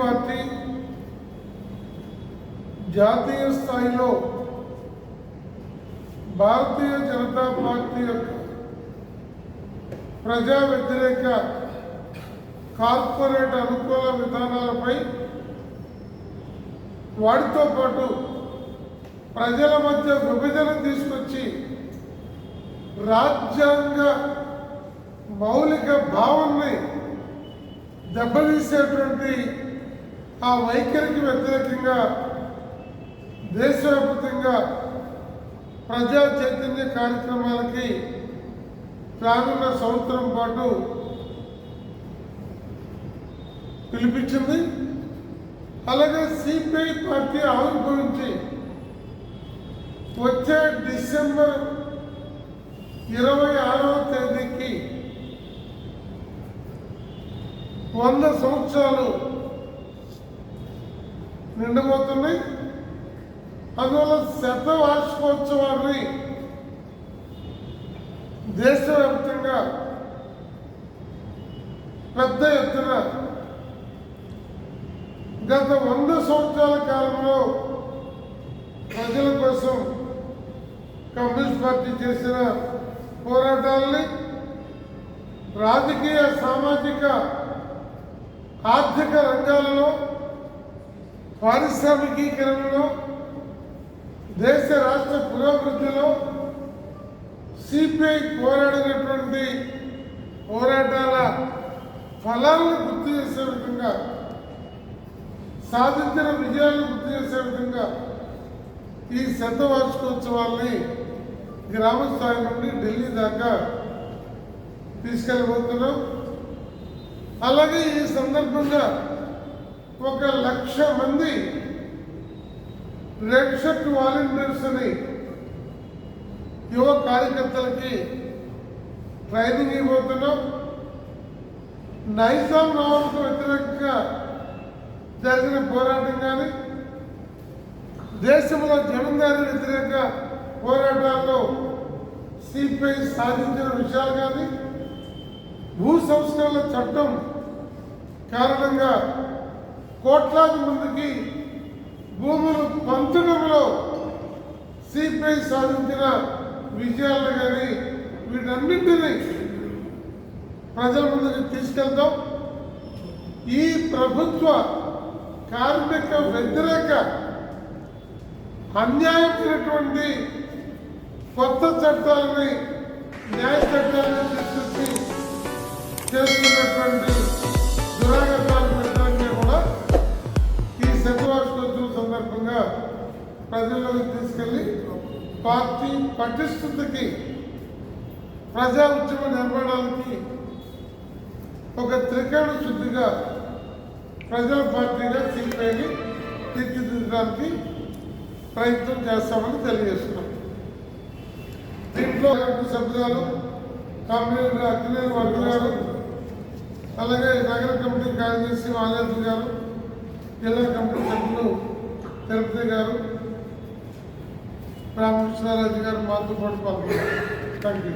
Party జాతీయ స్థాయిలో Bharatiya Janata party యొక్క ప్రజా వ్యతిరేక కార్పొరేట్ అనుకూల విధానాలపై వాటితో పాటు ప్రజల మధ్య విభజన తీసుకొచ్చి రాజ్యాంగ మౌలిక భావాన్ని దెబ్బతీసేటువంటి ఆ వైఖరికి వ్యతిరేకంగా దేశవ్యాప్తంగా ప్రజా చైతన్య కార్యక్రమాలకి రానున్న సంవత్సరం పాటు పిలిపించింది. అలాగే సిపిఐ పార్టీ ఆవిర్భవించి వచ్చే డిసెంబర్ 26వ తేదీకి 100 సంవత్సరాలు నిండబోతున్నాయి. అందువల్ల శతవార్షికోత్సవాన్ని దేశవ్యాప్తంగా పెద్ద ఎత్తున గత 100 సంవత్సరాల కాలంలో ప్రజల కోసం కమ్యూనిస్ట్ పార్టీ చేసిన పోరాటాలని రాజకీయ సామాజిక ఆర్థిక రంగాలలో పారిశ్రామికీకరణలో దేశ రాష్ట్ర పురోభివృద్ధిలో సిపిఐ పోరాడినటువంటి పోరాటాల ఫలాలను గుర్తు చేసే విధంగా సాధించిన విజయాలను గుర్తు చేసే విధంగా ఈ శతవార్షికోత్సవాల్ని గ్రామ స్థాయి నుండి ఢిల్లీ దాకా తీసుకెళ్ళబోతున్నాం. అలాగే ఈ సందర్భంగా 1,00,000 మంది రెడ్ షర్ట్ వాలంటీర్స్ అని యువ కార్యకర్తలకి ట్రైనింగ్ ఇవ్వబోతున్నాం. నైజాం నవాబుకు వ్యతిరేకంగా జరిగిన పోరాటం కానీ దేశంలో జమీందారీ వ్యతిరేక పోరాటాల్లో సిపిఐ సాధించిన విషయాలు కానీ భూ సంస్కరణల చట్టం కారణంగా కోట్లాది మందికి భూములు పంచడంలో సిపిఐ సాధించిన విజయాలను కానీ వీటన్నింటినీ ప్రజల ముందుకు తీసుకెళ్తాం. ఈ ప్రభుత్వ కార్మిక వ్యతిరేక అన్యాయమైనటువంటి కొత్త చట్టాలని న్యాయ చట్టాలను తీసుకొచ్చి చేస్తున్నటువంటి దురాగతాలకు వ్యతిరేకంగా కూడా ఈ శతవార్షికోత్సవం సందర్భంగా ప్రజల్లోకి తీసుకెళ్లి పార్టీ పటిష్టతకి ప్రజా ఉద్యమ నిర్మాణానికి ఒక త్రికోణ శుద్ధిగా ప్రజల పార్టీగా సిపిఐని తీర్చిదిద్దడానికి ప్రయత్నం చేస్తామని తెలియజేస్తున్నాం. దీంట్లో సభ్యులు కామ్రేడ్ అఖిలేని వర్గ గారు, అలాగే నగర కమిటీ కార్యదర్శి వాలేంద్ర గారు, జిల్లా కమిటీ సభ్యులు తిరుపతి గారు, రామకృష్ణారాజు గారు మాతో పాటు పాల్గొన్నారు. Thank you.